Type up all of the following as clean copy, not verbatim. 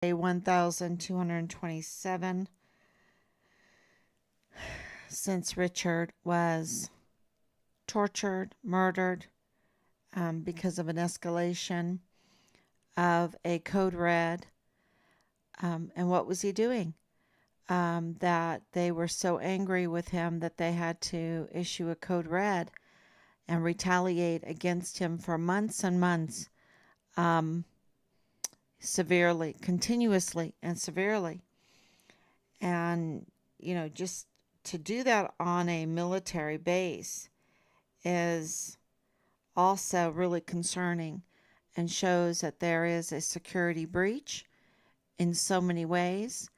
Day 1227 since Richard was tortured, murdered because of an escalation of a code red. And what was he doing? That they were so angry with him that they had to issue a code red and retaliate against him for months and months, severely, continuously, and severely. And, just to do that on a military base is also really concerning and shows that there is a security breach in so many ways,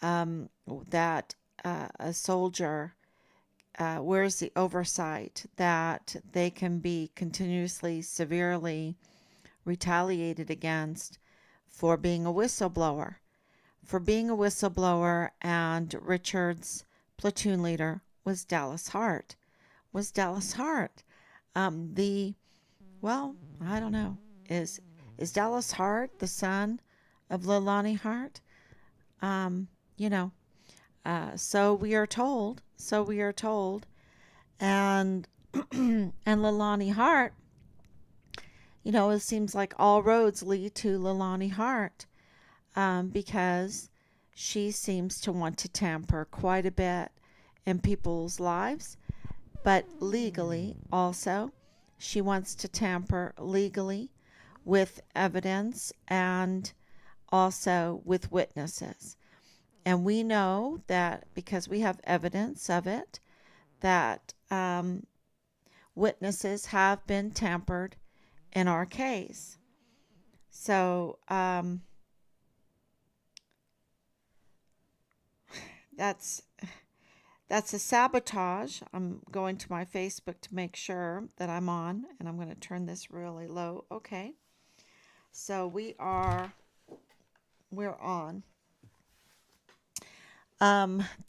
that a soldier, where's the oversight that they can be continuously, severely retaliated against for being a whistleblower. And Richard's platoon leader was Dallas Hart. The well, I don't know. Is Dallas Hart the son of Leilani Hart? Um, you know, so we are told. And and Leilani Hart, it seems like all roads lead to Leilani Hart, because she seems to want to tamper quite a bit in people's lives, but legally also. She wants to tamper legally with evidence and also with witnesses. And we know that because we have evidence of it, that witnesses have been tampered in our case. So that's a sabotage. I'm going to my Facebook to make sure that I'm on, and I'm going to turn this really low. Okay. So we're on.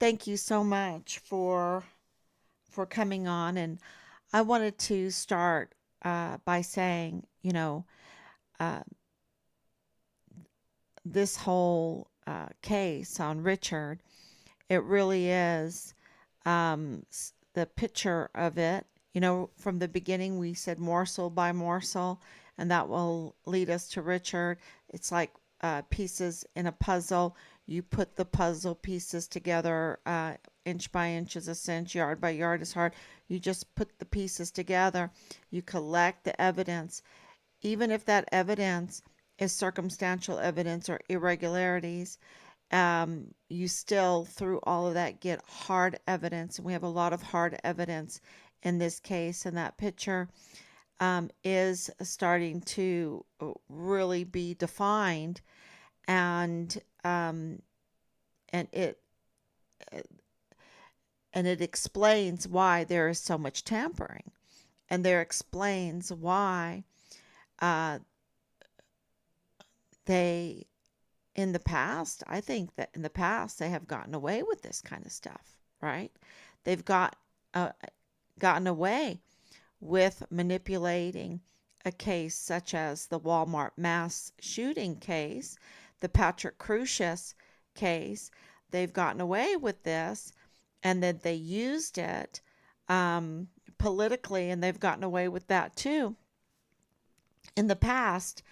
Thank you so much for coming on, and I wanted to start by saying, this whole case on Richard, it really is, the picture of it. From the beginning, we said morsel by morsel, and that will lead us to Richard. It's like pieces in a puzzle. You put the puzzle pieces together, inch by inch is a cinch, yard by yard is hard. You just put the pieces together. You collect the evidence. Even if that evidence is circumstantial evidence or irregularities, you still, through all of that, get hard evidence. And we have a lot of hard evidence in this case. And that picture is starting to really be defined. And it explains why there is so much tampering. And there explains why they, in the past, I think that in the past they have gotten away with this kind of stuff, right? They've gotten away with manipulating a case such as the Walmart mass shooting case, the Patrick Crusius case. They've gotten away with this, and then they used it politically, and they've gotten away with that too in the past.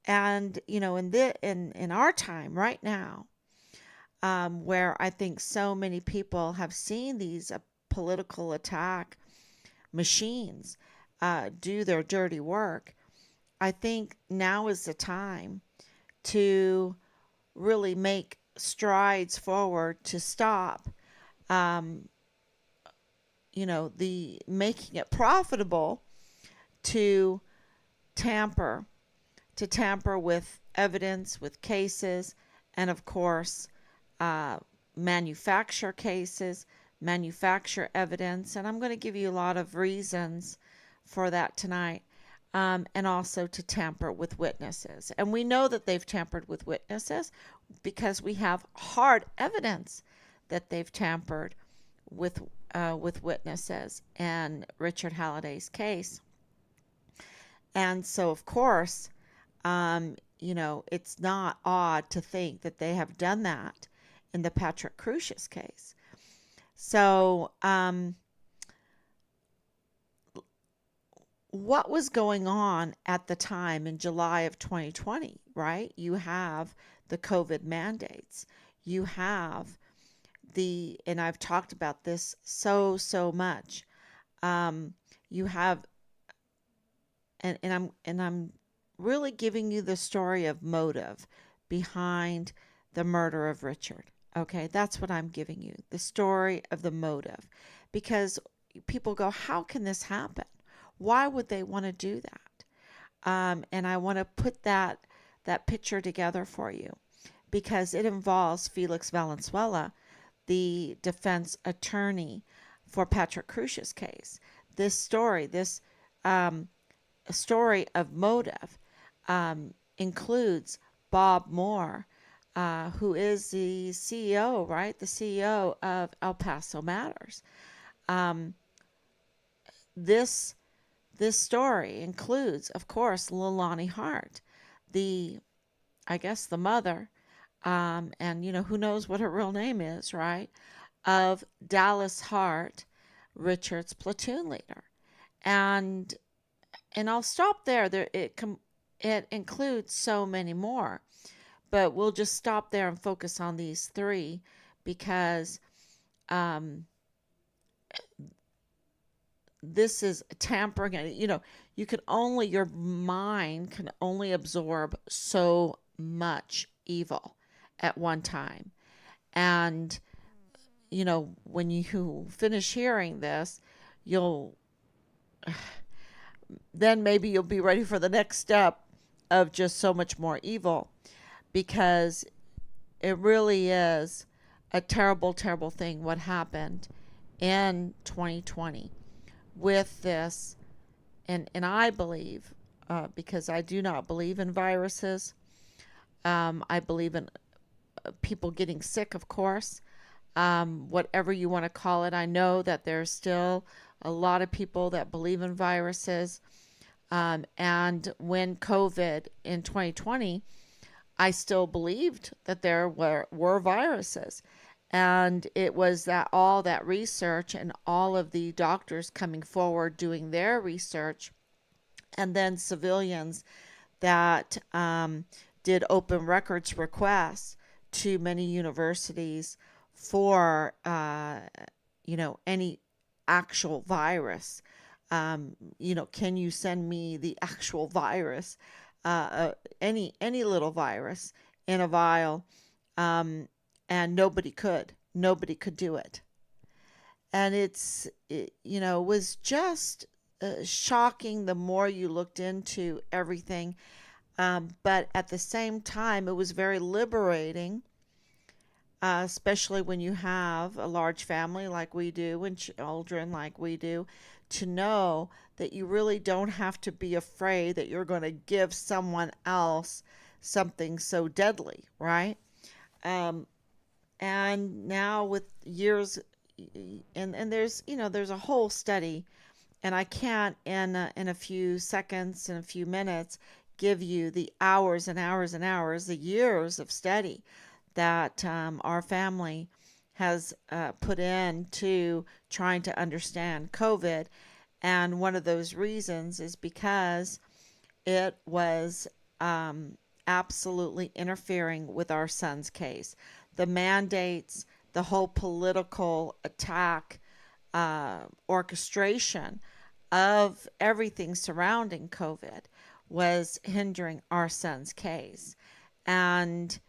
And in our time right now, where I think so many people have seen these political attack machines do their dirty work, I think now is the time to really make strides forward to stop the making it profitable to tamper with evidence, with cases, and of course, manufacture cases, manufacture evidence. And I'm going to give you a lot of reasons for that tonight, and also to tamper with witnesses. And we know that they've tampered with witnesses because we have hard evidence that they've tampered with witnesses in Richard Halliday's case. And so, of course, it's not odd to think that they have done that in the Patrick Crucius case. So, what was going on at the time in July of 2020, right? You have the COVID mandates. You have and I've talked about this so much. Um, you have, and I'm really giving you the story of motive behind the murder of Richard. Okay, that's what I'm giving you, the story of the motive, because people go, how can this happen? Why would they want to do that? And I want to put that picture together for you because it involves Felix Valenzuela, the defense attorney for Patrick Crucius case. This story, this um, story of motive, includes Bob Moore, who is the CEO, right? The CEO of El Paso Matters. Um, this this story includes, of course, Leilani Hart, the I guess the mother, and who knows what her real name is, right? Of Dallas Hart, Richard's platoon leader, and I'll stop there. It includes so many more, but we'll just stop there and focus on these three because um, this is tampering. Your mind can only absorb so much evil at one time, and when you finish hearing this, you'll then maybe you'll be ready for the next step of just so much more evil because it really is a terrible, terrible thing what happened in 2020 with this. And I believe, because I do not believe in viruses, I believe in people getting sick, of course, whatever you want to call it. I know that there's still a lot of people that believe in viruses. And when COVID in 2020, I still believed that there were viruses. And it was that all that research and all of the doctors coming forward doing their research, and then civilians that did open records requests to many universities for any actual virus. Can you send me the actual virus, any little virus in a vial? And nobody could do it. And it was just shocking the more you looked into everything. But at the same time, it was very liberating, especially when you have a large family like we do and children like we do, to know that you really don't have to be afraid that you're going to give someone else something so deadly, right? Um, and now with years, and there's a whole study, and I can't in a few seconds, in a few minutes, give you the hours and hours and hours, the years of study that our family has put into trying to understand COVID. And one of those reasons is because it was absolutely interfering with our son's case. The mandates, the whole political attack, orchestration of everything surrounding COVID was hindering our son's case. And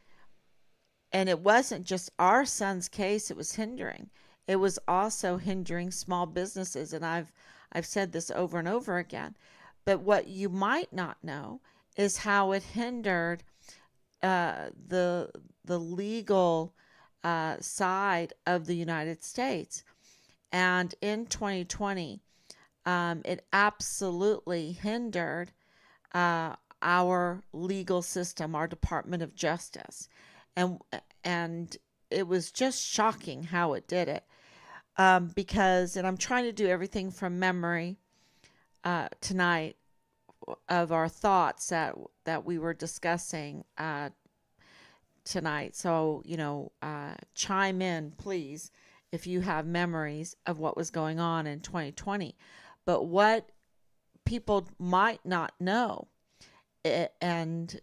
it wasn't just our son's case it was hindering. It was also hindering small businesses. And I've said this over and over again. But what you might not know is how it hindered the legal side of the United States. And in 2020, it absolutely hindered our legal system, our Department of Justice, and and it was just shocking how it did it. Because, and I'm trying to do everything from memory tonight of our thoughts that we were discussing tonight. So, chime in, please, if you have memories of what was going on in 2020. But what people might not know, and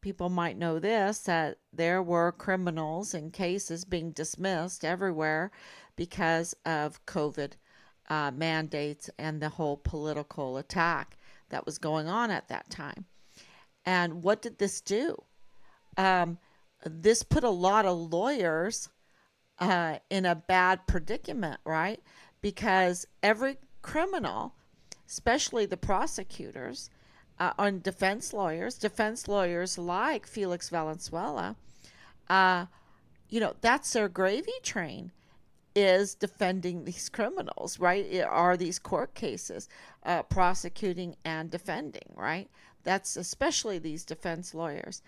people might know this, that there were criminals and cases being dismissed everywhere because of COVID mandates and the whole political attack that was going on at that time. And what did this do? Um, this put a lot of lawyers in a bad predicament, right? Because every criminal, especially the prosecutors, on defense lawyers like Felix Valenzuela, uh, that's their gravy train, is defending these criminals, right? Are these court cases, prosecuting and defending, right? That's especially these defense lawyers.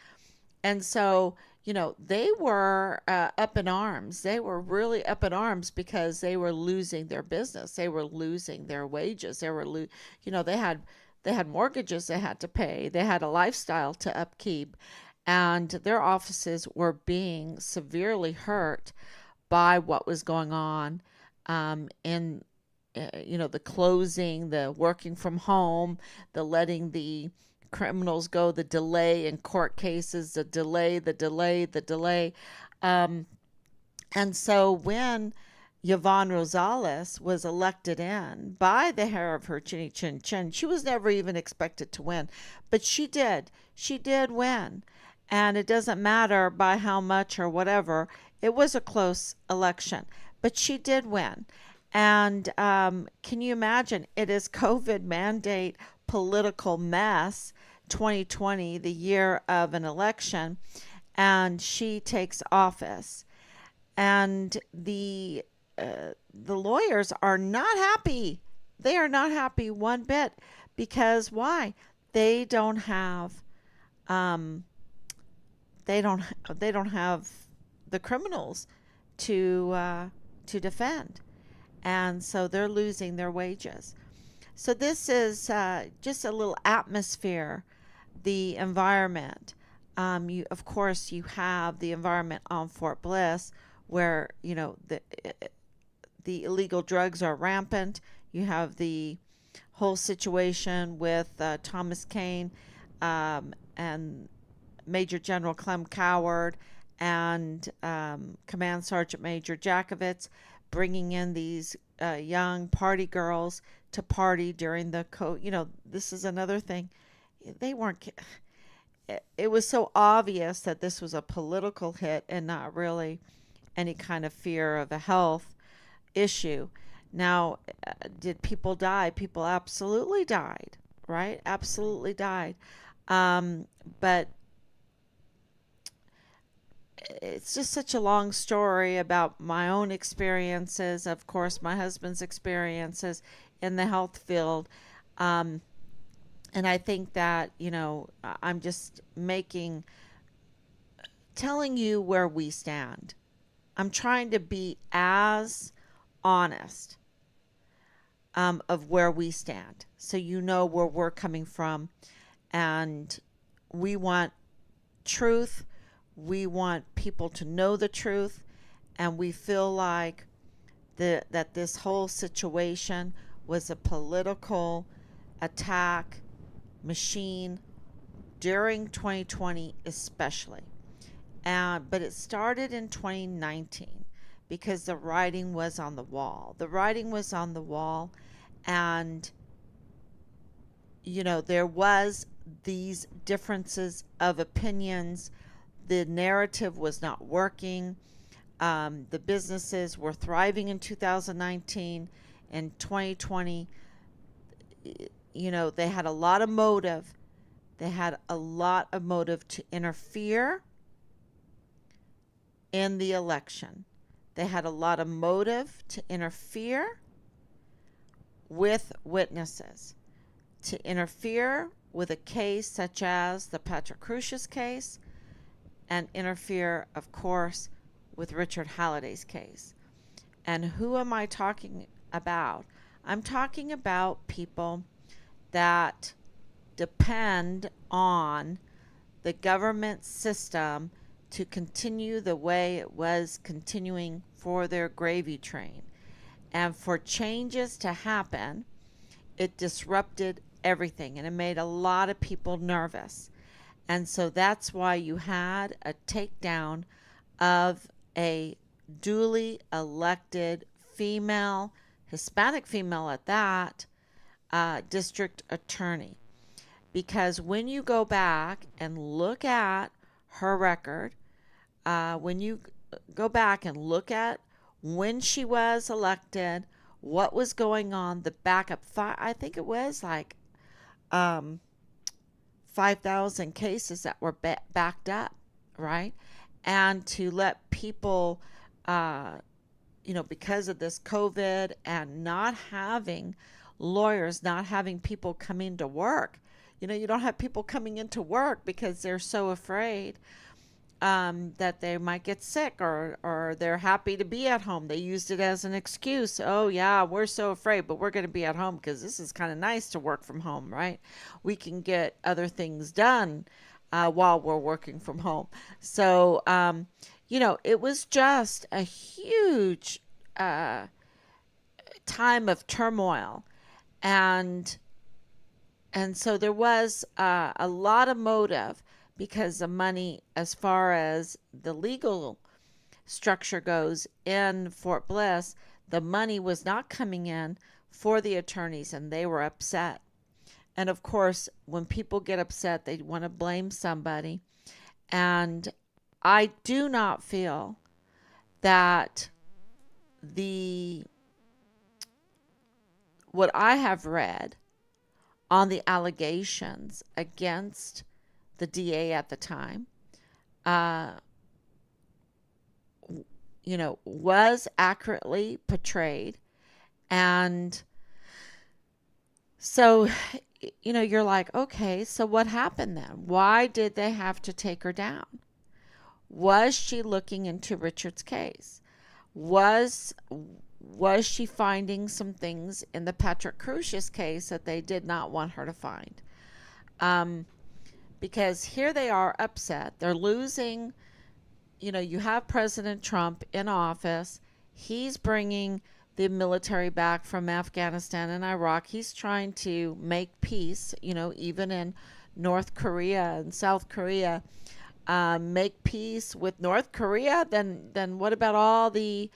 And so, they were up in arms. They were really up in arms because they were losing their business. They were losing their wages. They had mortgages they had to pay. They had a lifestyle to upkeep, and their offices were being severely hurt by what was going on in the closing, the working from home, the letting the criminals go, the delay in court cases, the delay. Um, and so when Yvonne Rosales was elected in by the hair of her chinny chin chin, she was never even expected to win, but she did. She did win. And it doesn't matter by how much or whatever, it was a close election, but she did win. And can you imagine? It is COVID mandate political mess 2020, the year of an election, and she takes office. And the lawyers are not happy. They are not happy one bit, because why? They don't have um, they don't have the criminals to defend, and so they're losing their wages. So this is just a little atmosphere, the environment. Of course, you have the environment on Fort Bliss, where the illegal drugs are rampant. You have the whole situation with Thomas Kane, and Major General Clem Coward, and Command Sergeant Major Jakovitz, bringing in these young party girls to party during the this is another thing. They weren't. It was so obvious that this was a political hit and not really any kind of fear of a health issue. Now, did people die? People absolutely died, right? Absolutely died. But it's just such a long story about my own experiences, of course, my husband's experiences in the health field. Um, and I think that, I'm just telling you where we stand. I'm trying to be as honest of where we stand, so you know where we're coming from. And we want truth. We want people to know the truth. And we feel like that this whole situation was a political attack machine during 2020, especially. But it started in 2019 because the writing was on the wall. The writing was on the wall, and there was these differences of opinions. The narrative was not working. The businesses were thriving in 2019. In 2020, they had a lot of motive. They had a lot of motive to interfere in the election. They had a lot of motive to interfere with witnesses, to interfere with a case such as the Patrick Crucius case, and interfere, of course, with Richard Halliday's case. And who am I talking about? I'm talking about people that depend on the government system to continue the way it was continuing for their gravy train. And for changes to happen, it disrupted everything and it made a lot of people nervous. And so that's why you had a takedown of a duly elected female, Hispanic female at that, district attorney. Because when you go back and look at her record, when you go back and look at when she was elected, what was going on, the backup, I think it was like um, 5,000 cases that were backed up, right? And to let people, uh, because of this COVID and not having lawyers, not having people coming to work, you don't have people coming into work because they're so afraid that they might get sick, or they're happy to be at home. They used it as an excuse. Oh, yeah, we're so afraid, but we're going to be at home because this is kind of nice to work from home, right? We can get other things done while we're working from home. So, it was just a huge time of turmoil. And so there was a lot of motive because the money, as far as the legal structure goes in Fort Bliss, the money was not coming in for the attorneys and they were upset. And of course, when people get upset, they want to blame somebody. And I do not feel that the what I have read on the allegations against the DA at the time, uh, was accurately portrayed. And so, you're like, okay, so what happened then? Why did they have to take her down? Was she looking into Richard's case? Was she finding some things in the Patrick Crusius case that they did not want her to find? Because here they are upset. They're losing. You have President Trump in office. He's bringing the military back from Afghanistan and Iraq. He's trying to make peace, even in North Korea and South Korea. Make peace with North Korea, then what about all the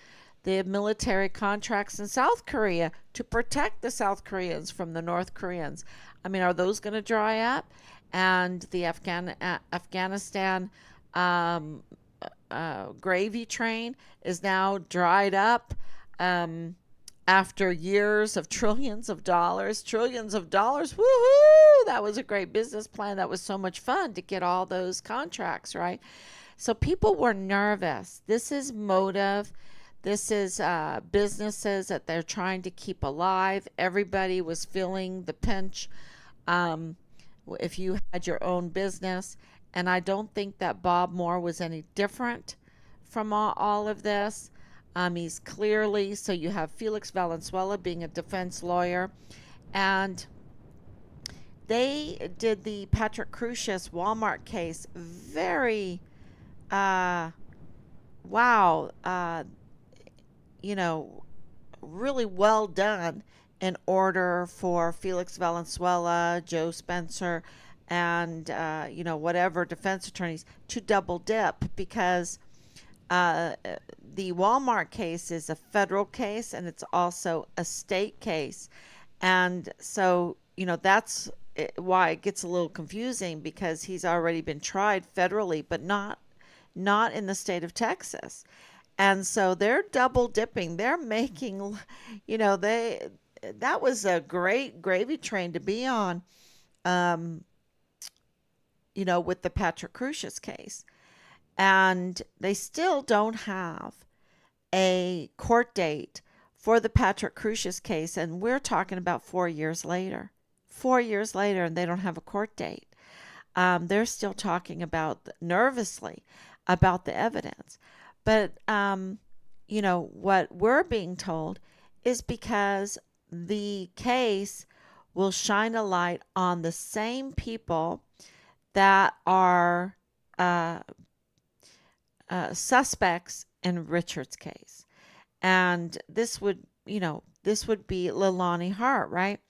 military contracts in South Korea to protect the South Koreans from the North Koreans? I mean, are those going to dry up? And the Afghanistan gravy train is now dried up after years of trillions of dollars. Woohoo! That was a great business plan. That was so much fun to get all those contracts, right? So people were nervous. This is motive. This is businesses that they're trying to keep alive. Everybody was feeling the pinch if you had your own business. And I don't think that Bob Moore was any different from all of this. He's clearly, so you have Felix Valenzuela being a defense lawyer. And they did the Patrick Crusius Walmart case very, wow, really well done in order for Felix Valenzuela, Joe Spencer, and, whatever defense attorneys to double dip, because the Walmart case is a federal case and it's also a state case. And so, that's why it gets a little confusing, because he's already been tried federally, but not in the state of Texas. And so they're double dipping. They're making, that was a great gravy train to be on, with the Patrick Crusius case. And they still don't have a court date for the Patrick Crusius case. And we're talking about 4 years later. 4 years later, and they don't have a court date. They're still talking nervously about the evidence. But, what we're being told is because the case will shine a light on the same people that are uh, suspects in Richard's case. And this would be Leilani Hart, right?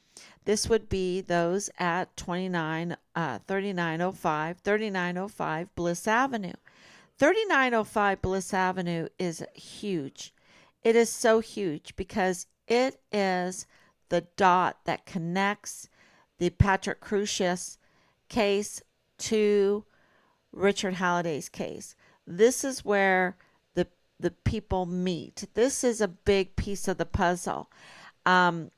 This would be those at 3905 Bliss Avenue. 3905 Bliss Avenue is huge. It is so huge because it is the dot that connects the Patrick Crucius case to Richard Halliday's case. This is where the people meet. This is a big piece of the puzzle. Um,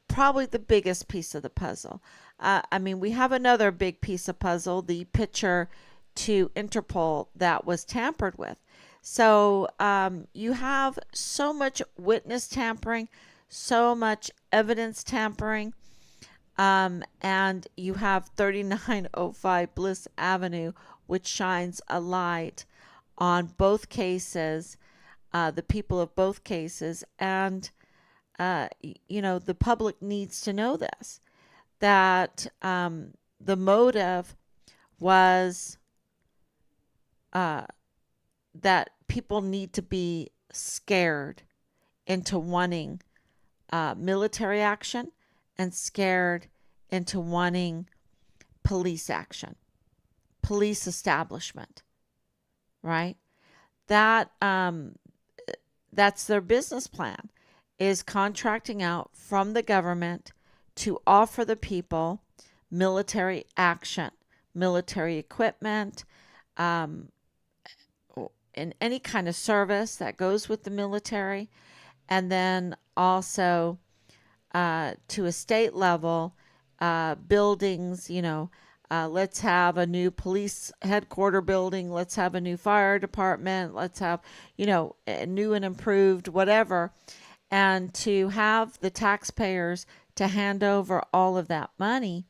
Probably the biggest piece of the puzzle. I mean, we have another big piece of puzzle, the picture to Interpol that was tampered with. So you have so much witness tampering, so much evidence tampering, and you have 3905 Bliss Avenue, which shines a light on both cases, the people of both cases, and the public needs to know this, that the motive was uh, that people need to be scared into wanting military action and scared into wanting police action, police establishment, right? That that's their business plan, is contracting out from the government to offer the people military action, military equipment, um, and any kind of service that goes with the military, and then also to a state level, buildings, let's have a new police headquarter building, let's have a new fire department, let's have, a new and improved whatever, and to have the taxpayers to hand over all of that money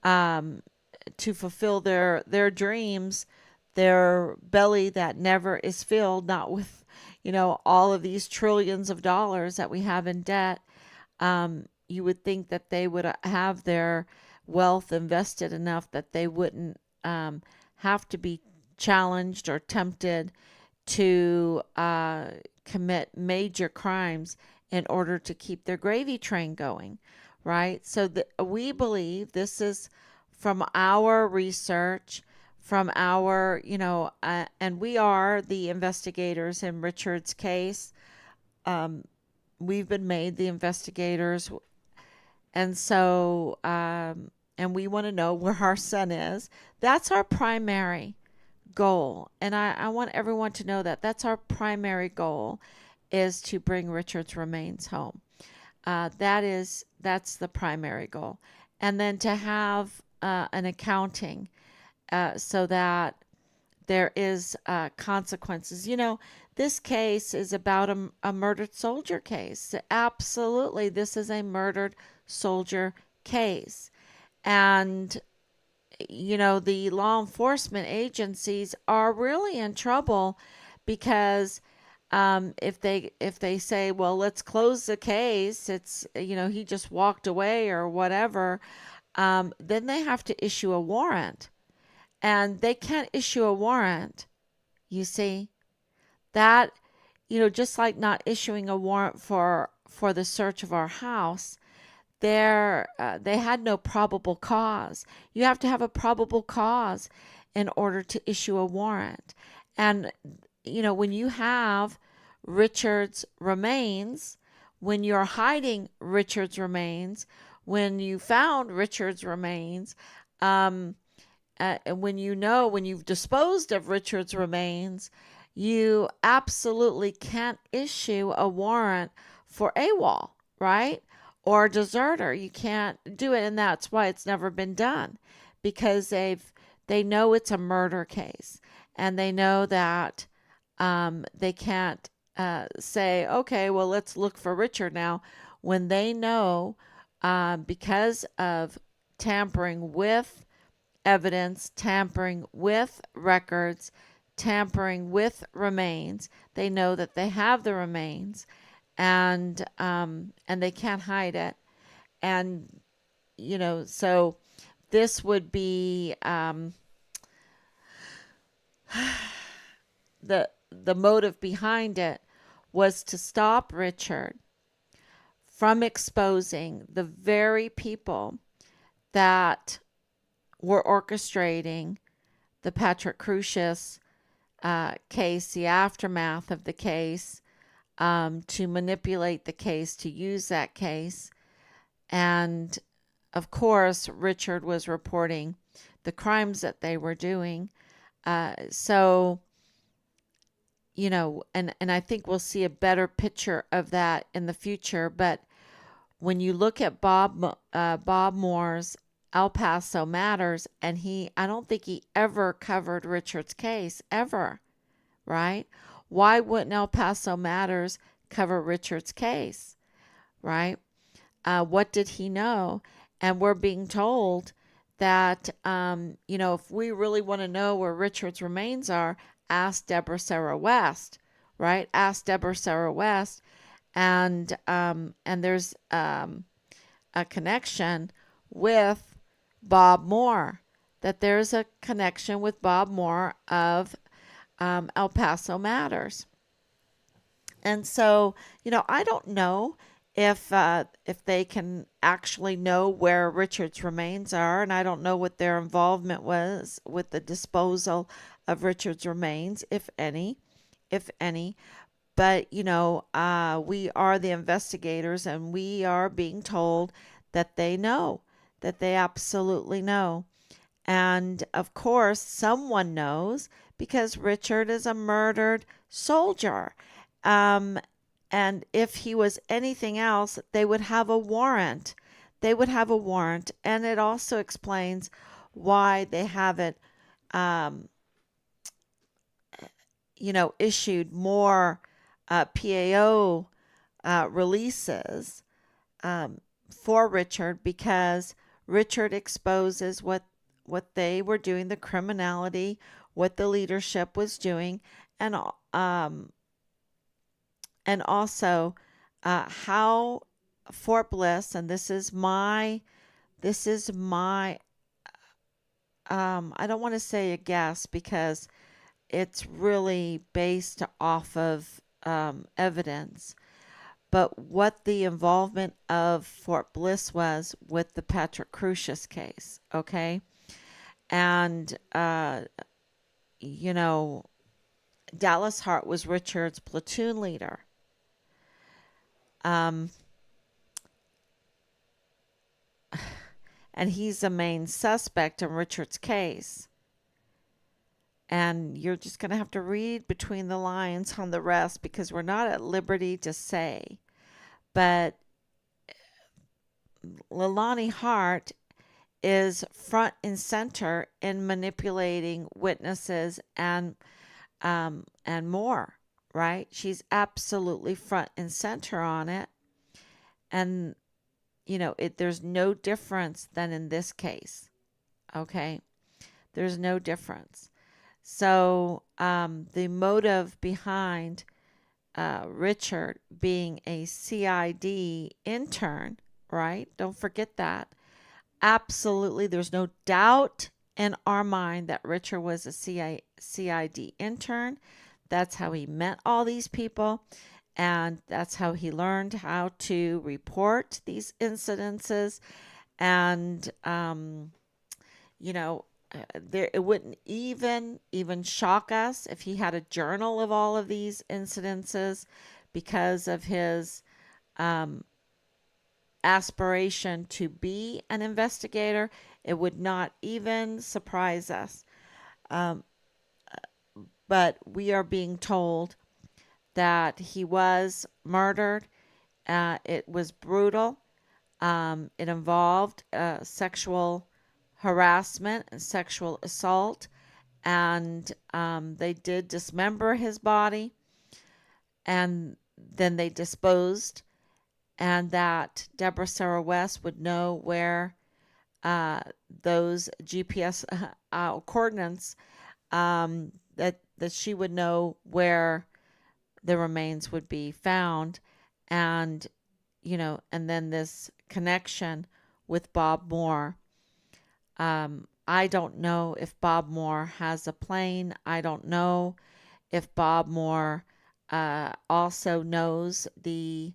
um, to fulfill their dreams, their belly that never is filled, not with, all of these trillions of dollars that we have in debt. You would think that they would have their wealth invested enough that they wouldn't have to be challenged or tempted to commit major crimes in order to keep their gravy train going, right? So we believe this is from our research, from our, and we are the investigators in Richard's case. Um, we've been made the investigators, and so, and we want to know where our son is. That's our primary goal. And I want everyone to know that that's our primary goal, is to bring Richard's remains home. That's the primary goal. And then to have an accounting so that there is consequences. This case is about a murdered soldier case. Absolutely, this is a murdered soldier case. And the law enforcement agencies are really in trouble because if they say, well, let's close the case, it's he just walked away or whatever, then they have to issue a warrant, and they can't issue a warrant. You see that, just like not issuing a warrant for the search of our house, they had no probable cause. You have to have a probable cause in order to issue a warrant. And when you have Richard's remains, when you're hiding Richard's remains, when you found Richard's remains, when when you've disposed of Richard's remains, you absolutely can't issue a warrant for AWOL, right? Or deserter. You can't do it, and that's why it's never been done, because they know it's a murder case, and they know that they can't say, okay, well, let's look for Richard now, when they know because of tampering with evidence, tampering with records, tampering with remains. They know that they have the remains, and they can't hide it. And so this would be the motive behind it was to stop Richard from exposing the very people that were orchestrating the Patrick Crusius case, the aftermath of the case, to manipulate the case, to use that case. And of course, Richard was reporting the crimes that they were doing. So, and I think we'll see a better picture of that in the future. But when you look at Bob Moore's El Paso Matters, and I don't think he ever covered Richard's case, ever, right? Why wouldn't El Paso Matters cover Richard's case, right? What did he know? And we're being told that, if we really want to know where Richard's remains are, ask Deborah Sarah West, right? Ask Deborah Sarah West. And there's a connection with Bob Moore, that there's a connection with Bob Moore of El Paso Matters. And so, I don't know if they can actually know where Richard's remains are, and I don't know what their involvement was with the disposal of Richard's remains, if any, if any. But we are the investigators, and we are being told that they know, that they absolutely know. And of course, someone knows, because Richard is a murdered soldier. Um, and if he was anything else, they would have a warrant. They would have a warrant. And it also explains why they haven't, um, issued more PAO releases for Richard, because Richard exposes what they were doing, the criminality, what the leadership was doing, and also how Fort Bliss, and this is my I don't want to say a guess, because it's really based off of evidence, but what the involvement of Fort Bliss was with the Patrick Crusius case, okay? And, you know, Dallas Hart was Richard's platoon leader. Um, and he's the main suspect in Richard's case. And you're just going to have to read between the lines on the rest, because we're not at liberty to say. But Leilani Hart is front and center in manipulating witnesses and more, right? She's absolutely front and center on it. And there's no difference than in this case. Okay? There's no difference. So the motive behind Richard being a CID intern, right? Don't forget that. Absolutely, there's no doubt in our mind that Richard was a CID intern. That's how he met all these people, and that's how he learned how to report these incidences. And it wouldn't even shock us if he had a journal of all of these incidences, because of his aspiration to be an investigator. It would not even surprise us. But we are being told that he was murdered. It was brutal. It involved sexual harassment and sexual assault, and they did dismember his body, and then they disposed, and that Deborah Sarah West would know where those GPS coordinates, that she would know where the remains would be found. And and then this connection with Bob Moore. I don't know if Bob Moore has a plane. I don't know if Bob Moore also knows the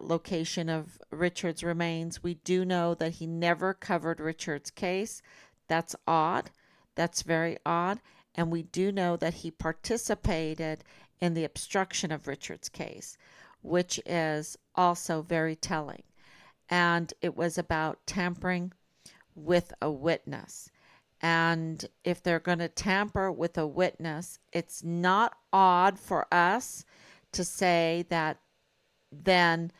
location of Richard's remains. We do know that he never covered Richard's case. That's odd. That's very odd. And we do know that he participated in the obstruction of Richard's case, which is also very telling. And it was about tampering with a witness. And if they're going to tamper with a witness, it's not odd for us to say that then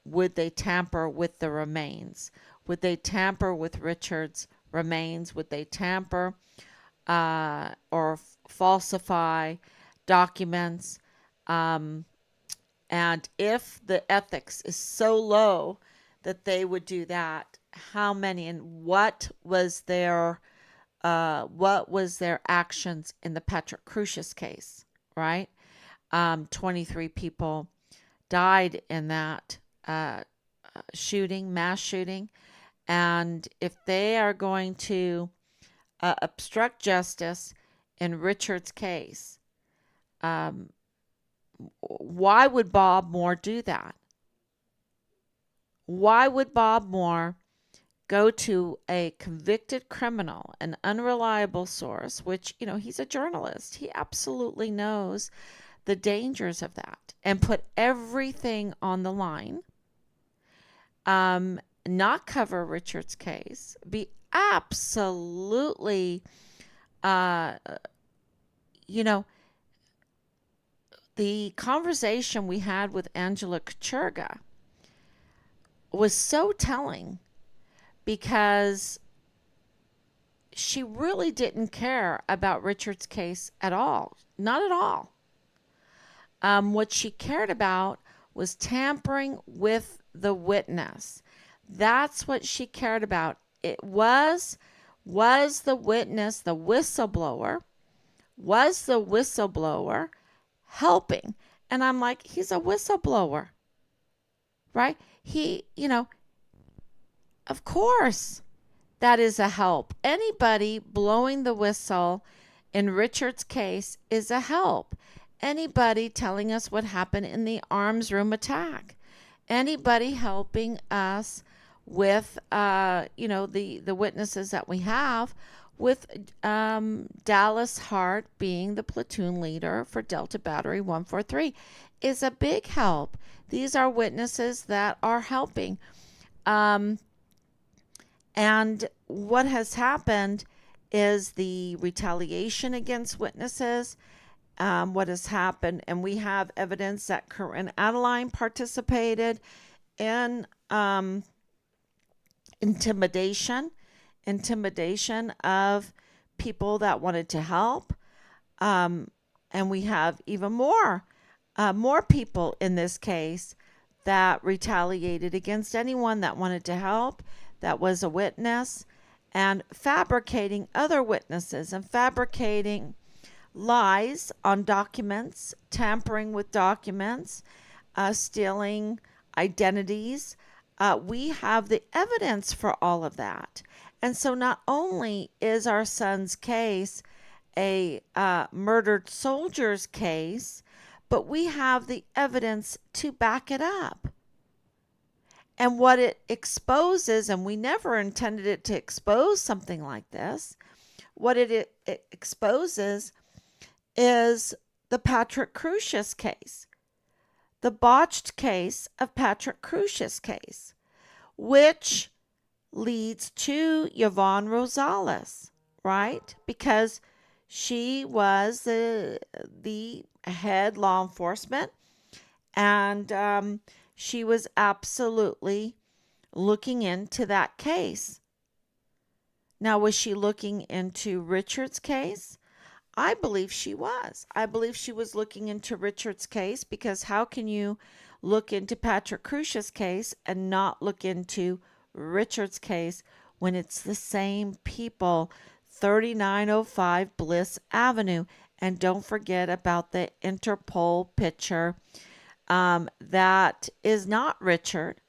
would they tamper with the remains? Would they tamper with Richard's remains? Would they tamper or falsify documents? And if the ethics is so low that they would do that, how many and what was their actions in the Patrick Crusius case, right? 23 people died in that shooting, mass shooting. And if they are going to obstruct justice in Richard's case, why would Bob Moore do that? Why would Bob Moore go to a convicted criminal, an unreliable source, which, he's a journalist. He absolutely knows the dangers of that, and put everything on the line, not cover Richard's case, be absolutely, the conversation we had with Angela Kucherga was so telling, because she really didn't care about Richard's case at all. Not at all. What she cared about was tampering with the witness. That's what she cared about. It was the witness, the whistleblower, helping? And I'm like, he's a whistleblower, right? Of course, that is a help. Anybody blowing the whistle in Richard's case is a help. Anybody telling us what happened in the arms room attack. Anybody helping us with, the witnesses that we have, with Dallas Hart being the platoon leader for Delta Battery 143 is a big help. These are witnesses that are helping. And what has happened is the retaliation against witnesses. What has happened, and we have evidence that Corinne Adeline participated in intimidation of people that wanted to help. And we have even more people in this case that retaliated against anyone that wanted to help, that was a witness, and fabricating other witnesses and fabricating lies on documents, tampering with documents, stealing identities. We have the evidence for all of that. And so not only is our son's case a murdered soldier's case, but we have the evidence to back it up. And what it exposes, and we never intended it to expose something like this, what it exposes is the Patrick Crusius case, the botched case of Patrick Crusius case, which leads to Yvonne Rosales, right? Because she was the head law enforcement, and she was absolutely looking into that case. Now, was she looking into Richard's case? I believe she was. I believe she was looking into Richard's case, because how can you look into Patrick Crusius' case and not look into Richard's case when it's the same people, 3905 Bliss Avenue? And don't forget about the Interpol picture. That is not Richard.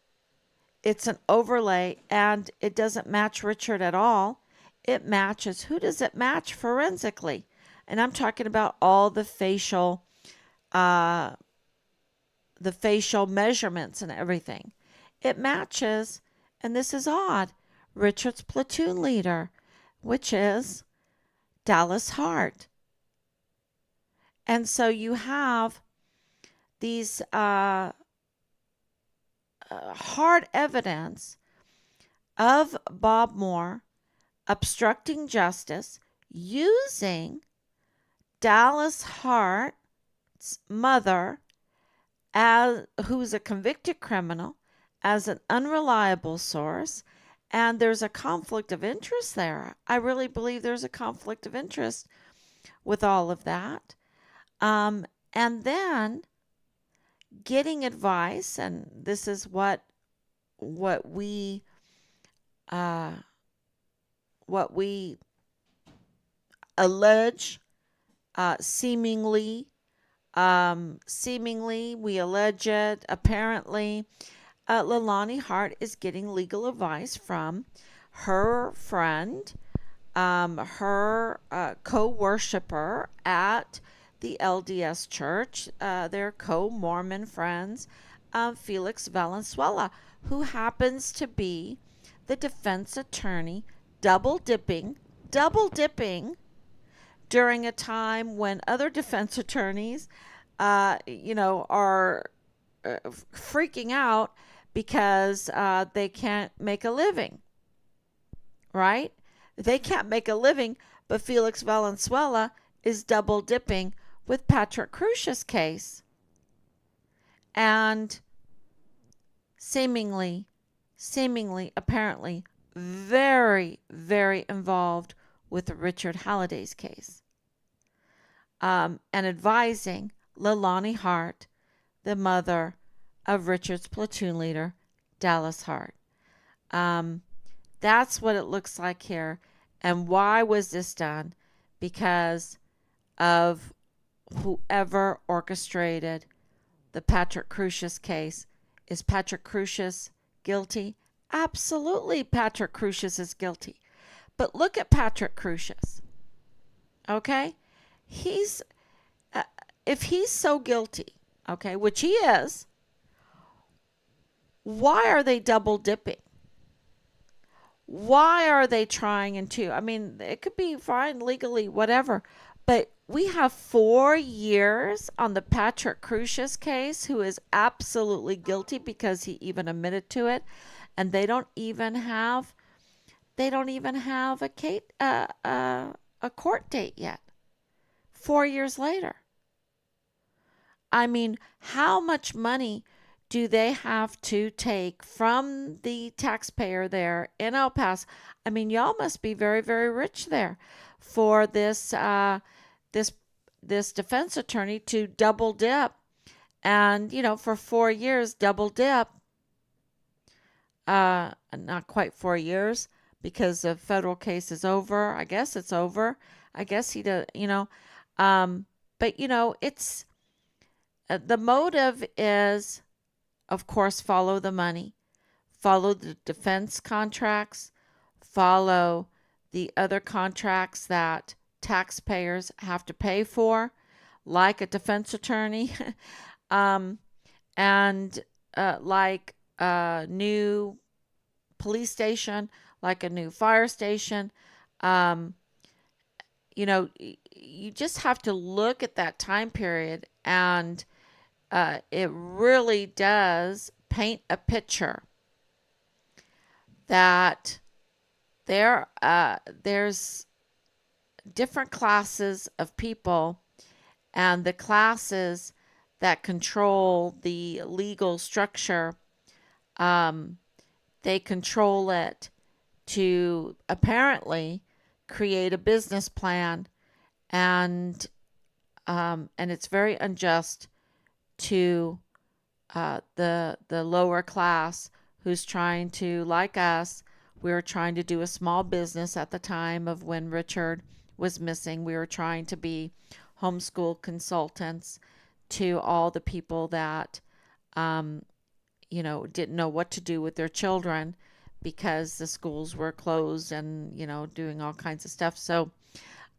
It's an overlay, and it doesn't match Richard at all. It matches, who does it match forensically? And I'm talking about all uh, the facial measurements and everything. It matches, and this is odd, Richard's platoon leader, which is Dallas Hart. And so you have these hard evidence of Bob Moore obstructing justice using Dallas Hart's mother, who's a convicted criminal, as an unreliable source. And there's a conflict of interest there. I really believe there's a conflict of interest with all of that. And then getting advice, and this is what we uh, what we allege, seemingly, we allege it. Apparently, Leilani Hart is getting legal advice from her friend, her co-worshiper at the LDS Church, their co-Mormon friends, Felix Valenzuela, who happens to be the defense attorney, double dipping during a time when other defense attorneys, are freaking out because they can't make a living, right? They can't make a living, but Felix Valenzuela is double dipping with Patrick Crucia's case. And seemingly, apparently, very, very involved with Richard Halliday's case. And advising Leilani Hart, the mother of Richard's platoon leader, Dallas Hart. That's what it looks like here. And why was this done? Because of whoever orchestrated the Patrick Crucius case. Is Patrick Crucius guilty? Absolutely, Patrick Crucius is guilty. But look at Patrick Crucius. Okay? He's if he's so guilty, okay, which he is, why are they double dipping? Why are they trying into? I mean, it could be fine legally, whatever. But we have 4 years on the Patrick Crucius case, who is absolutely guilty because he even admitted to it, and they don't even have a court date yet. 4 years later. I mean, how much money do they have to take from the taxpayer there in El Paso? I mean, y'all must be very, very rich there for this defense attorney to double dip, and for 4 years double dip. Not quite 4 years because the federal case is over. I guess it's over. I guess he does. But it's the motive is, of course, follow the money, follow the defense contracts, follow the other contracts that taxpayers have to pay for, like a defense attorney, and like a new police station, like a new fire station. You just have to look at that time period, and it really does paint a picture that there's different classes of people, and the classes that control the legal structure, they control it to apparently create a business plan, and it's very unjust to the lower class who's trying to, like us, we were trying to do a small business at the time of when Richard was missing. We were trying to be homeschool consultants to all the people that didn't know what to do with their children because the schools were closed and, doing all kinds of stuff. So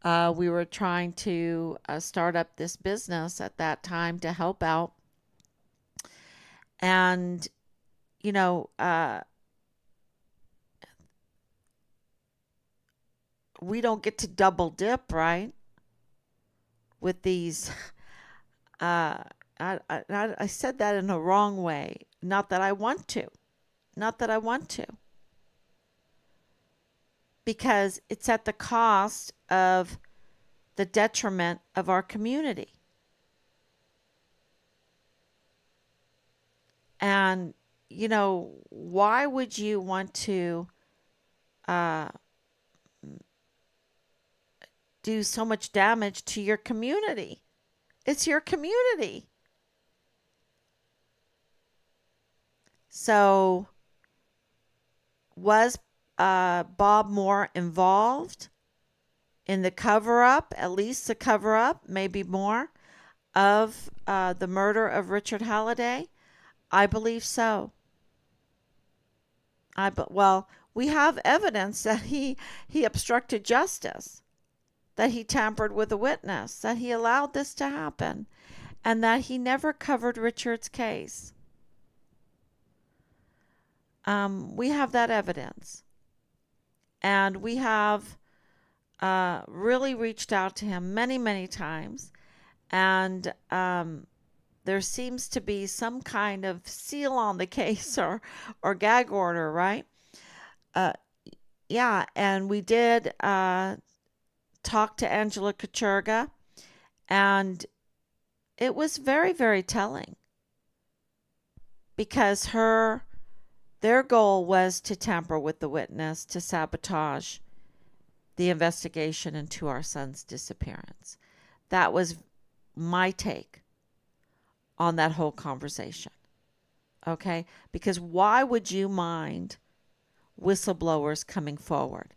we were trying to start up this business at that time to help out. And, you know, uh, we don't get to double dip, right? With these, uh, I said that in a wrong way. Not that I want to. Not that I want to. Because it's at the cost of the detriment of our community. And, why would you want to uh, do so much damage to your community? It's your community. So, was Bob Moore involved in the cover up, at least the cover up, maybe more, of the murder of Richard Halliday? I believe so. Well, we have evidence that he obstructed justice, that he tampered with a witness, that he allowed this to happen, and that he never covered Richard's case. We have that evidence, and we have really reached out to him many, many times, and there seems to be some kind of seal on the case or gag order, right? Uh, yeah, and we did talk to Angela Kacherga, and it was very, very telling because their goal was to tamper with the witness, to sabotage the investigation into our son's disappearance. That was my take on that whole conversation. Okay? Because why would you mind whistleblowers coming forward?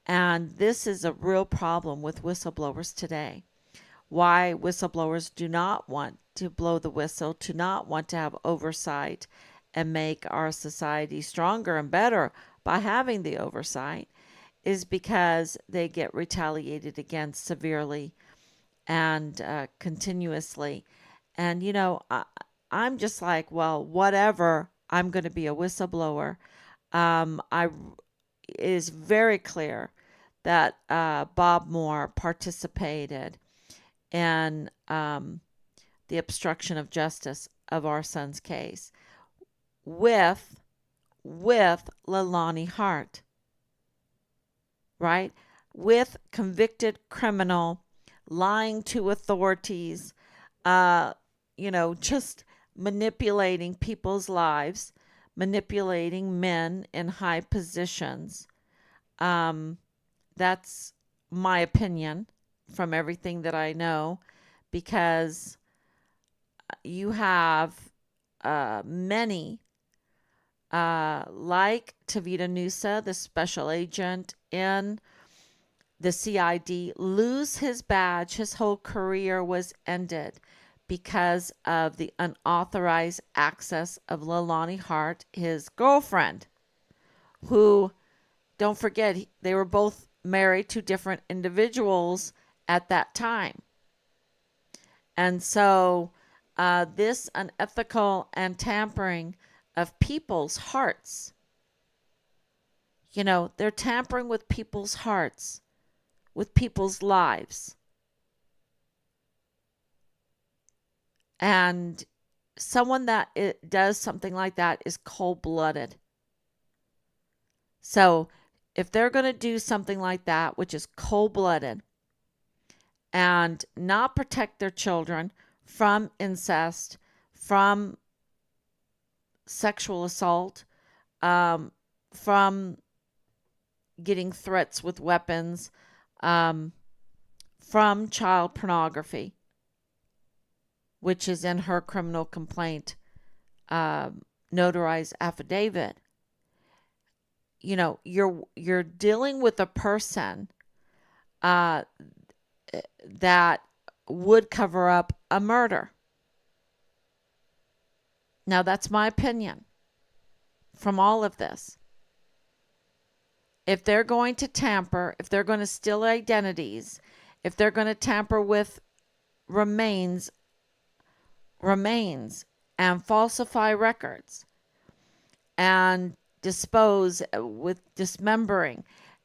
And this is a real problem with whistleblowers today. Why whistleblowers do not want to blow the whistle, do not want to have oversight and make our society stronger and better by having the oversight, is because they get retaliated against severely and continuously. And, I'm just like, well, whatever, I'm going to be a whistleblower. It is very clear that Bob Moore participated in the obstruction of justice of our son's case with Leilani Hart, right? With convicted criminal lying to authorities, just manipulating people's lives, manipulating men in high positions. That's my opinion from everything that I know, because you have many, like Tavita Nusa, the special agent in the CID, lose his badge. His whole career was ended because of the unauthorized access of Leilani Hart, his girlfriend, who, don't forget, they were both married to different individuals at that time. And so this unethical and tampering of people's hearts, they're tampering with people's hearts, with people's lives. And someone that does something like that is cold-blooded. So if they're going to do something like that, which is cold-blooded, and not protect their children from incest, from sexual assault, from getting threats with weapons, from child pornography, which is in her criminal complaint notarized affidavit. You're dealing with a person that would cover up a murder. Now, that's my opinion from all of this. If they're going to tamper, if they're going to steal identities, if they're going to tamper with remains and falsify records and dispose with dismembering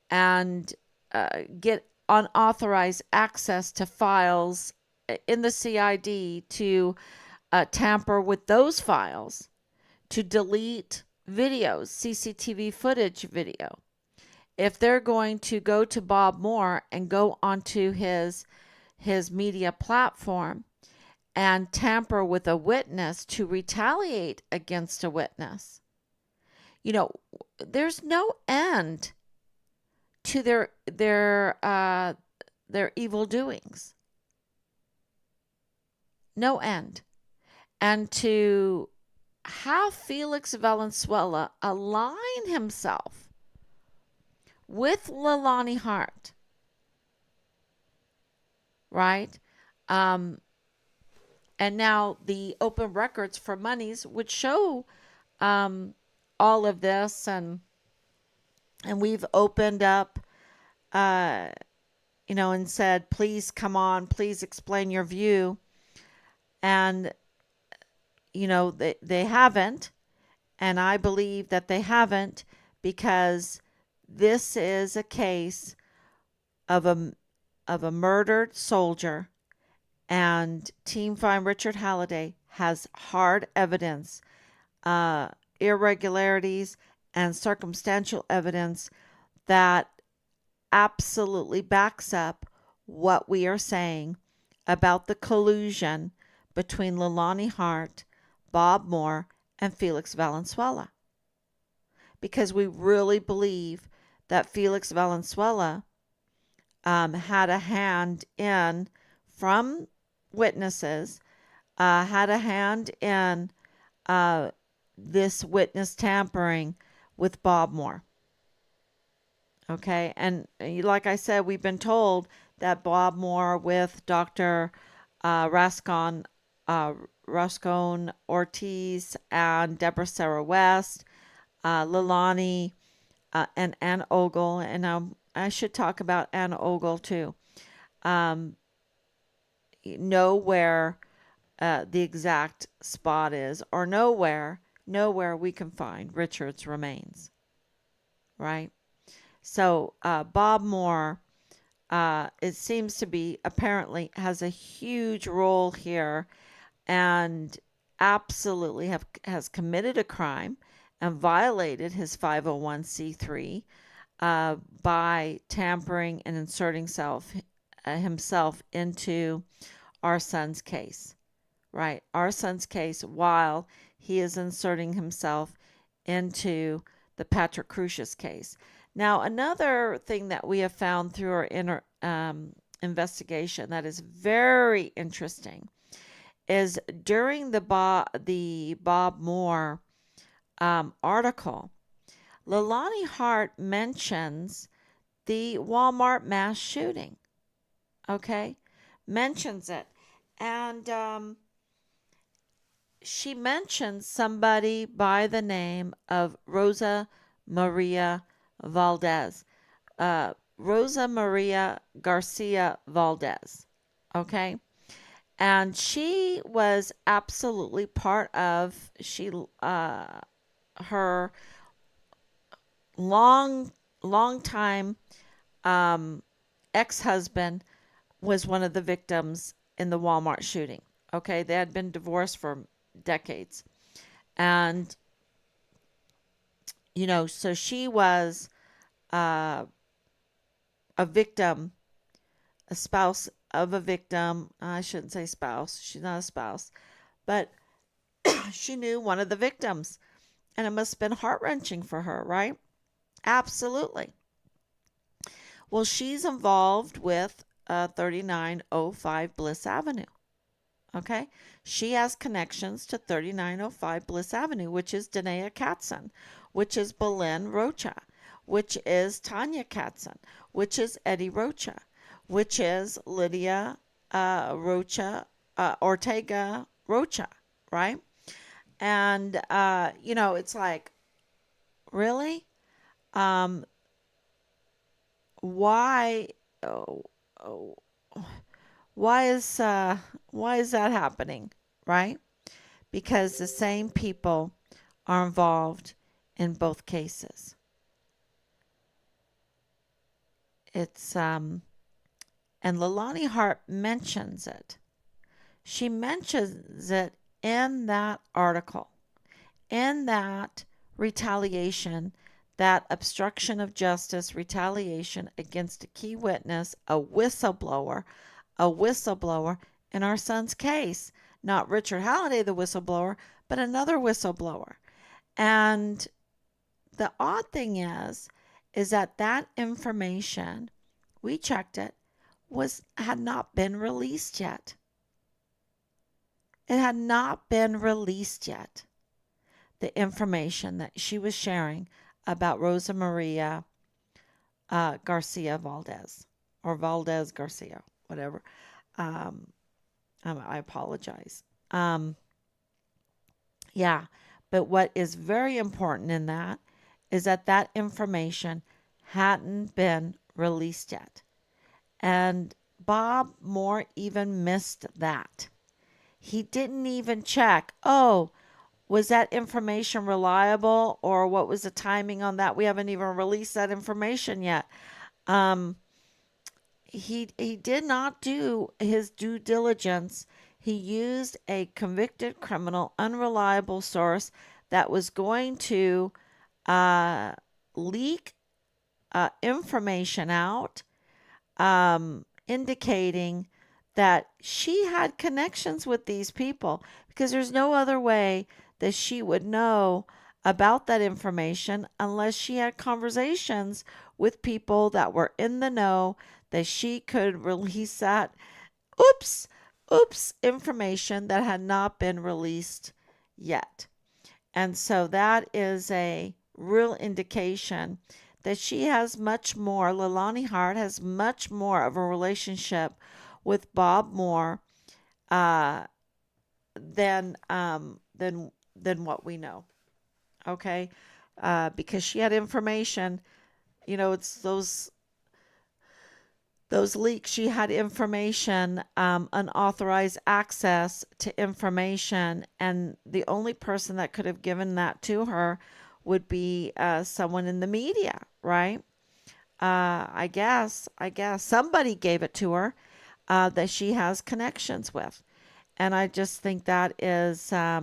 and get unauthorized access to files in the CID to tamper with those files, to delete videos, CCTV footage video. If they're going to go to Bob Moore and go onto his media platform and tamper with a witness to retaliate against a witness, you know, there's no end to their evil doings. No end. And to have Felix Valenzuela align himself with Leilani Hart, right? And now the open records for monies would show all of this, and we've opened up, and said, please come on, please explain your view. And, they haven't. And I believe that they haven't because this is a case of a murdered soldier, and Team Find Richard Halliday has hard evidence, irregularities, and circumstantial evidence that absolutely backs up what we are saying about the collusion between Leilani Hart, Bob Moore, and Felix Valenzuela. Because we really believe that Felix Valenzuela had a hand in, from witnesses, had a hand in this witness tampering with Bob Moore. Okay, and like I said, we've been told that Bob Moore with Dr. Rascon Ortiz and Deborah Sarah West, Leilani, and Ann Ogle, and I should talk about Ann Ogle too, know where the exact spot is, or know where we can find Richard's remains, right? So Bob Moore, it seems to be, apparently has a huge role here, and absolutely has committed a crime and violated his 501c3 by tampering and inserting himself into our son's case, right? Our son's case, while he is inserting himself into the Patrick Crucius case. Now, another thing that we have found through our investigation that is very interesting is during the Bob Moore article, Leilani Hart mentions the Walmart mass shooting. Okay? Mentions it. And she mentions somebody by the name of Rosa Maria Valdez. Rosa Maria Garcia Valdez. Okay? And she was absolutely part of her long time ex-husband was one of the victims in the Walmart shooting. Okay, they had been divorced for decades. And so she was a victim, a spouse of a victim. I shouldn't say spouse. She's not a spouse. But she knew one of the victims. And it must have been heart-wrenching for her, right? Absolutely. Well, she's involved with 3905 Bliss Avenue. Okay? She has connections to 3905 Bliss Avenue, which is Danae Katzen, which is Belen Rocha, which is Tanya Katzen, which is Eddie Rocha, which is Lydia Rocha, Ortega Rocha, right? And, it's like, really? Um, why, oh, oh, why is, uh, why is that happening? Right? Because the same people are involved in both cases. It's, and Leilani Hart mentions it. She mentions it in that article, in that retaliation, that obstruction of justice retaliation against a key witness, a whistleblower in our son's case. Not Richard Halliday, the whistleblower, but another whistleblower. And the odd thing is that that information, we checked it, had not been released yet. It had not been released yet. The information that she was sharing about Rosa Maria Garcia Valdez, or Valdez Garcia, whatever. Um, I apologize. Um, yeah, but what is very important in that is that that information hadn't been released yet. And Bob Moore even missed that. He didn't even check, oh, was that information reliable, or what was the timing on that? We haven't even released that information yet. Um, he did not do his due diligence. He used a convicted criminal, unreliable source that was going to uh, leak information out, indicating that she had connections with these people, because there's no other way that she would know about that information unless she had conversations with people that were in the know, that she could release that oops, information that had not been released yet. And so that is a real indication that she has much more, Leilani Hart has much more of a relationship with Bob Moore uh, than what we know. Okay, because she had information. It's those leaks. She had information, unauthorized access to information, and the only person that could have given that to her would be someone in the media, right? I guess somebody gave it to her that she has connections with, and I just think that is, uh,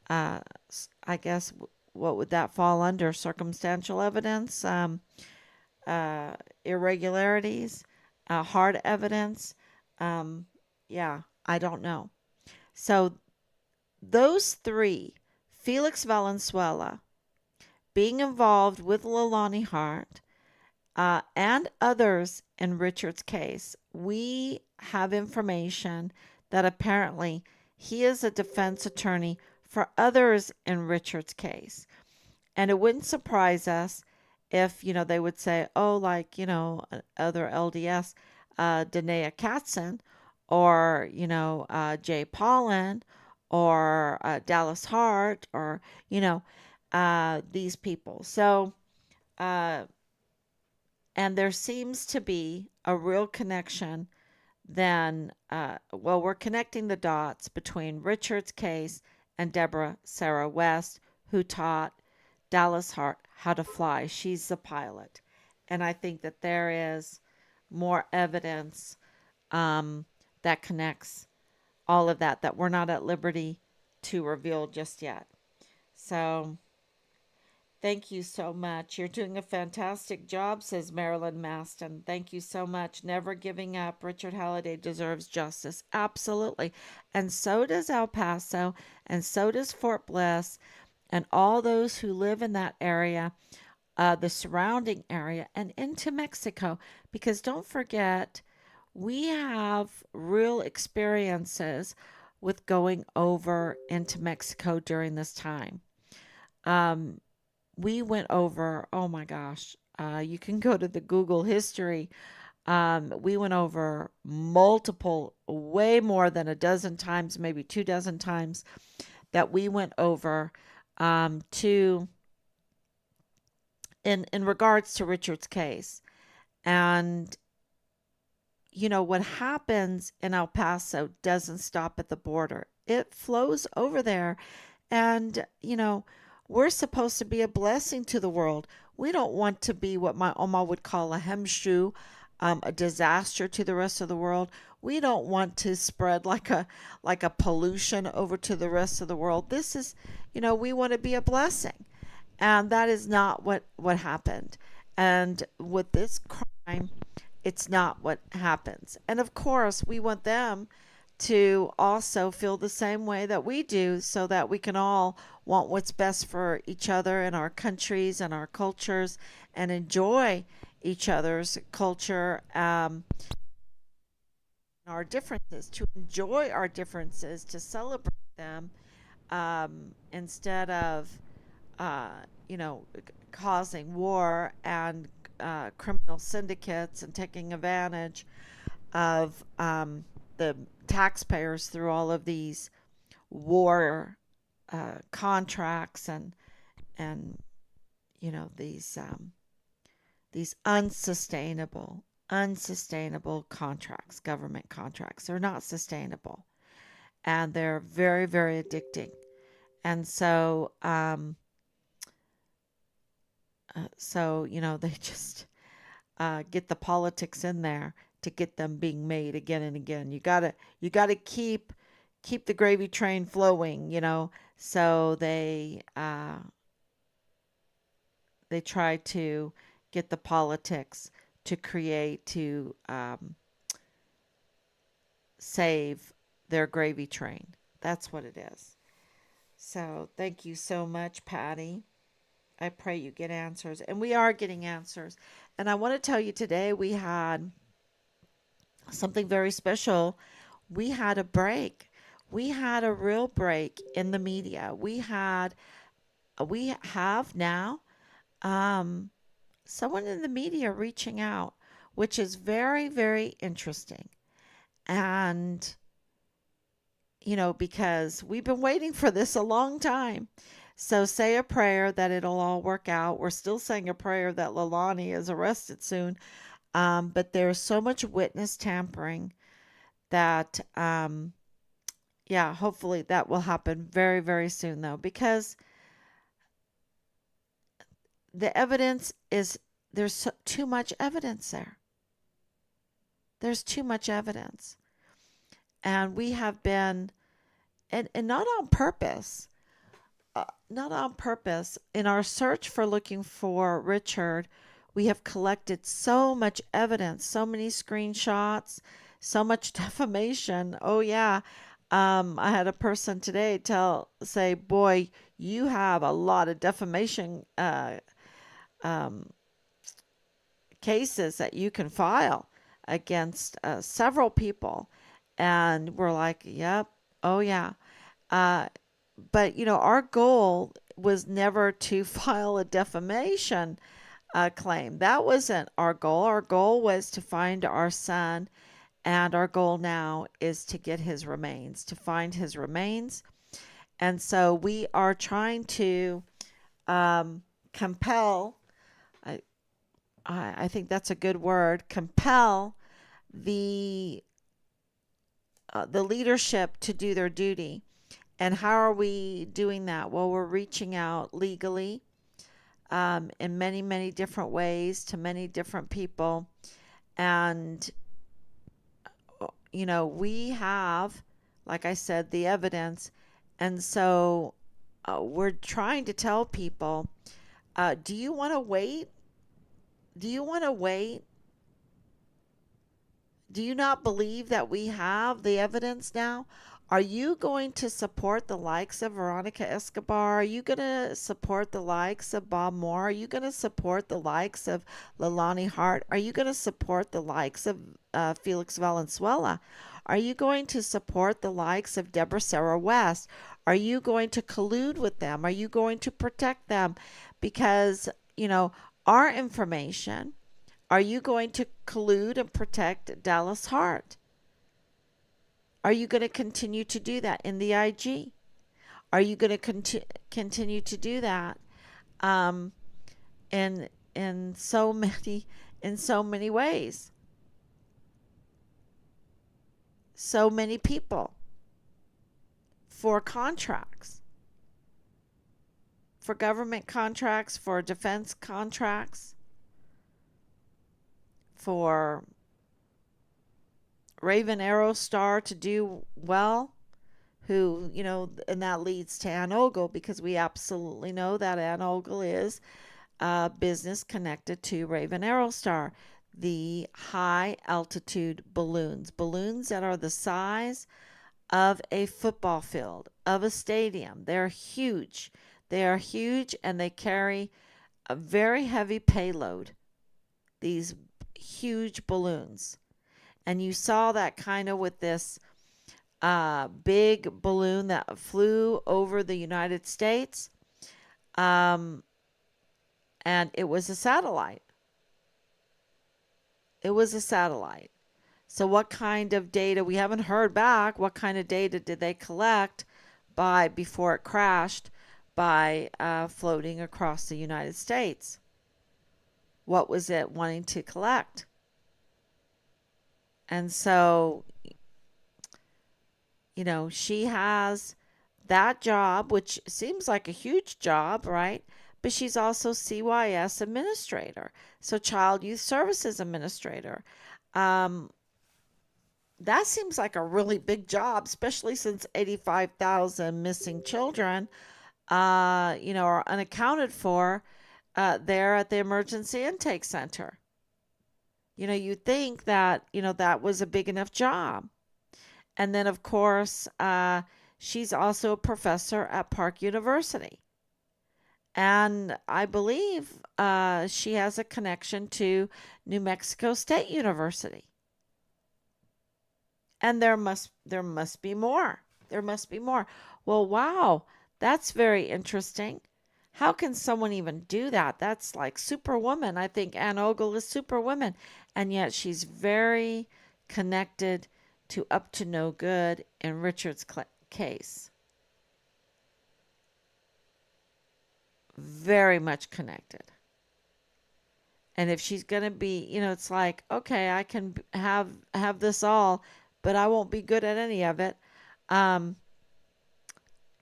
I guess, what would that fall under? Circumstantial evidence, uh, irregularities, hard evidence. Um, yeah, I don't know. So those three, Felix Valenzuela, being involved with Leilani Hart, and others in Richard's case, we have information that apparently he is a defense attorney for others in Richard's case. And it wouldn't surprise us if, they would say, oh, like, other LDS, Danae Katzen, or, Jay Pollan, or Dallas Hart, or, these people. So, uh, and there seems to be a real connection then, well, we're connecting the dots between Richard's case and Deborah Sarah West, who taught Dallas Hart how to fly. She's the pilot. And I think that there is more evidence um, that connects all of that we're not at liberty to reveal just yet. So thank you so much. You're doing a fantastic job, says Marilyn Maston. Thank you so much. Never giving up. Richard Halliday deserves justice. Absolutely. And so does El Paso, and so does Fort Bliss, and all those who live in that area, the surrounding area, and into Mexico. Because don't forget, we have real experiences with going over into Mexico during this time. Um, we went over, oh my gosh, you can go to the Google history. We went over multiple, way more than a dozen times, maybe 2 dozen times, that we went over to in regards to Richard's case. And what happens in El Paso doesn't stop at the border. It flows over there. And, we're supposed to be a blessing to the world. We don't want to be what my Oma would call a hemshu, a disaster to the rest of the world. We don't want to spread like a pollution over to the rest of the world. This is, we want to be a blessing. And that is not what happened. And with this crime, it's not what happens. And of course, we want them to also feel the same way that we do so that we can all want what's best for each other and our countries and our cultures and enjoy each other's culture, our differences, to enjoy our differences, to celebrate them, instead of, uh, you know, causing war and criminal syndicates and taking advantage of the taxpayers through all of these war contracts and these unsustainable contracts, government contracts. They're not sustainable, and they're very, very addicting. And so they just get the politics in there to get them being made again and again. You gotta keep the gravy train flowing. So they try to get the politics to create to save their gravy train. That's what it is. So thank you so much, Patty. I pray you get answers. And we are getting answers. And I want to tell you today we had something very special. We had a break. We had a real break in the media. We have now um, someone in the media reaching out, which is very, very interesting. And because we've been waiting for this a long time. So say a prayer that it'll all work out. We're still saying a prayer that Leilani is arrested soon. But there's so much witness tampering that, yeah, hopefully that will happen very, very soon, though, because the evidence is there's too much evidence there. There's too much evidence. And we have been, and not on purpose, not on purpose. In our search for looking for Richard, we have collected so much evidence, so many screenshots, so much defamation. Oh yeah. I had a person today say, boy, you have a lot of defamation um, cases that you can file against several people. And we're like, yep, oh yeah. Uh, but our goal was never to file a defamation claim. That wasn't our goal. Our goal was to find our son, and our goal now is to get his remains, to find his remains. And so we are trying to compel. I, I think that's a good word. Compel the the leadership to do their duty. And how are we doing that? Well, we're reaching out legally in many, many different ways to many different people. And, we have, like I said, the evidence. And so we're trying to tell people, do you want to wait? Do you want to wait? Do you not believe that we have the evidence now? Are you going to support the likes of Veronica Escobar? Are you going to support the likes of Bob Moore? Are you going to support the likes of Leilani Hart? Are you going to support the likes of Felix Valenzuela? Are you going to support the likes of Deborah Sarah West? Are you going to collude with them? Are you going to protect them? Because, our information, are you going to collude and protect Dallas Hart? Are you going to continue to do that in the IG? Are you going to continue to do that? Um, in in so many in so many ways, so many people for contracts, for government contracts, for defense contracts, for Raven Arrow Star to do well, who, and that leads to Ann Ogle, because we absolutely know that Ann Ogle is a business connected to Raven Arrow Star, the high altitude balloons that are the size of a football field, of a stadium. They're huge. They are huge, and they carry a very heavy payload, these huge balloons. And you saw that kind of with this big balloon that flew over the United States. Um, and it was a satellite. It was a satellite. So, what kind of data? We haven't heard back. What kind of data did they collect by before it crashed by floating across the United States? What was it wanting to collect? And so, she has that job, which seems like a huge job, right? But she's also CYS administrator, so Child Youth Services administrator. Um, that seems like a really big job, especially since 85,000 missing children, are unaccounted for there at the emergency intake center. You think that, that was a big enough job. And then, of course, she's also a professor at Park University. And I believe she has a connection to New Mexico State University. And there must be more. There must be more. Well, wow, that's very interesting. How can someone even do that? That's like superwoman. I think Ann Ogle is superwoman, and yet she's very connected to up to no good in Richard's case. Very much connected. And if she's going to be, it's like, okay, I can have this all, but I won't be good at any of it. Um,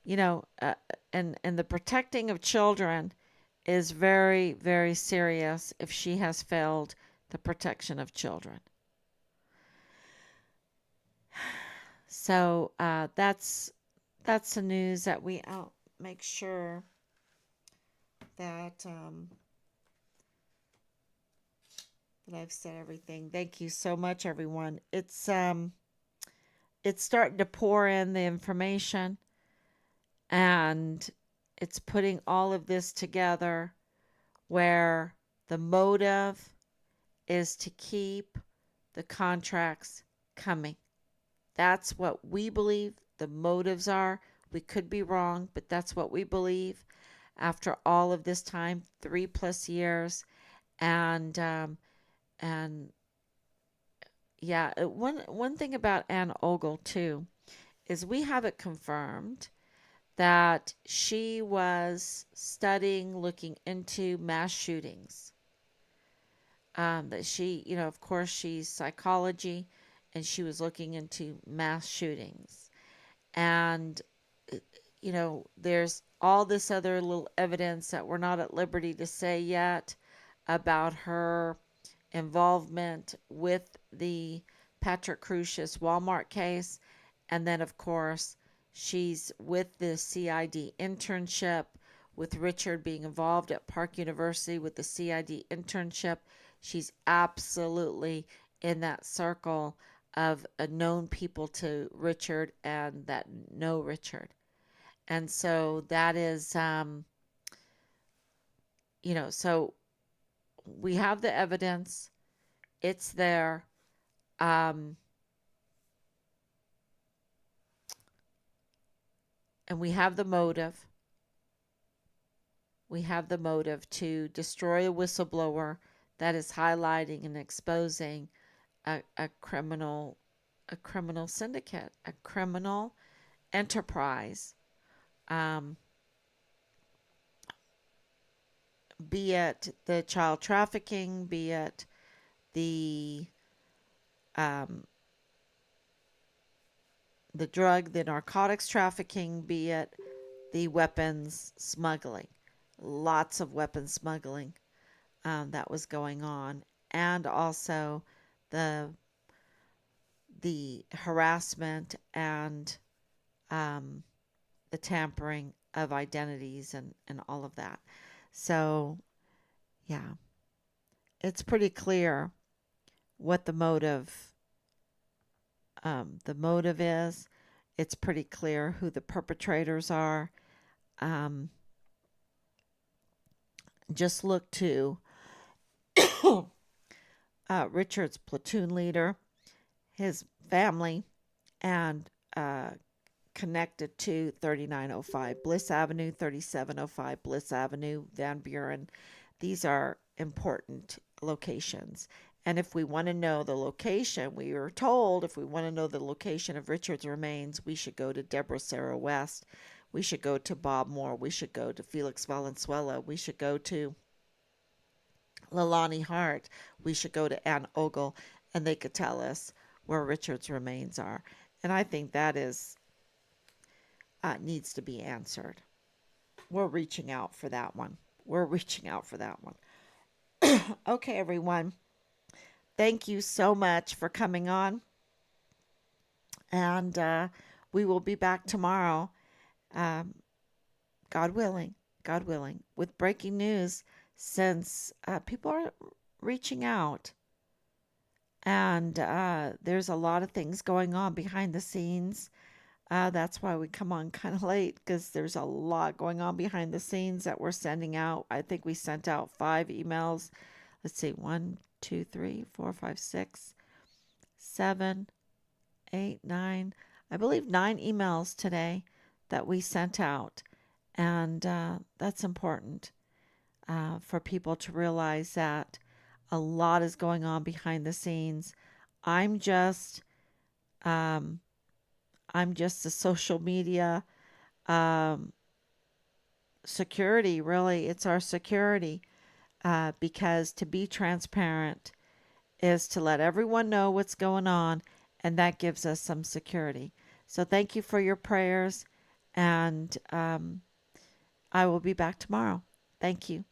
you know, uh, and the protecting of children is very, very serious if she has failed the protection of children. So that's the news that we make sure that that I've said everything. Thank you so much, everyone. It's starting to pour in the information, and it's putting all of this together where the motive is to keep the contracts coming. That's what we believe the motives are. We could be wrong, but that's what we believe after all of this time, 3+ years. And yeah, one thing about Ann Ogle too is we have it confirmed that she was studying, looking into mass shootings. That she, of course, she's psychology, and she was looking into mass shootings. And, there's all this other little evidence that we're not at liberty to say yet about her involvement with the Patrick Crucius Walmart case. And then, of course, she's with the CID internship, with Richard being involved at Park University with the CID internship. She's absolutely in that circle of known people to Richard and that know Richard. And so that is, so we have the evidence, it's there. Um, and we have the motive. We have the motive to destroy a whistleblower that is highlighting and exposing a criminal syndicate, a criminal enterprise um, be it the child trafficking, be it the um, the narcotics trafficking, be it the weapons smuggling. Lots of weapons smuggling that was going on, and also the harassment and um, the tampering of identities and all of that. So yeah, it's pretty clear what the motive is. It's pretty clear who the perpetrators are. Um, just look to Richard's platoon leader, his family, and connected to 3905 Bliss Avenue, 3705 Bliss Avenue, Van Buren. These are important locations. And if we want to know the location, we were told if we want to know the location of Richard's remains, we should go to Deborah Sarah West. We should go to Bob Moore. We should go to Felix Valenzuela. We should go to Leilani Hart. We should go to Ann Ogle, and they could tell us where Richard's remains are. And I think that is needs to be answered. We're reaching out for that one. We're reaching out for that one. Okay, everyone. Thank you so much for coming on. And we will be back tomorrow, um, God willing, God willing, with breaking news since people are reaching out. And there's a lot of things going on behind the scenes. That's why we come on kind of late because there's a lot going on behind the scenes that we're sending out. I think we sent out 5 emails. Let's see, 1, 2, 3, 4, 5, 6, 7, 8, 9. I believe 9 emails today that we sent out. And that's important for people to realize that a lot is going on behind the scenes. I'm just, um, I'm just a social media um, security, really. It's our security because to be transparent is to let everyone know what's going on, and that gives us some security. So thank you for your prayers, and I will be back tomorrow. Thank you.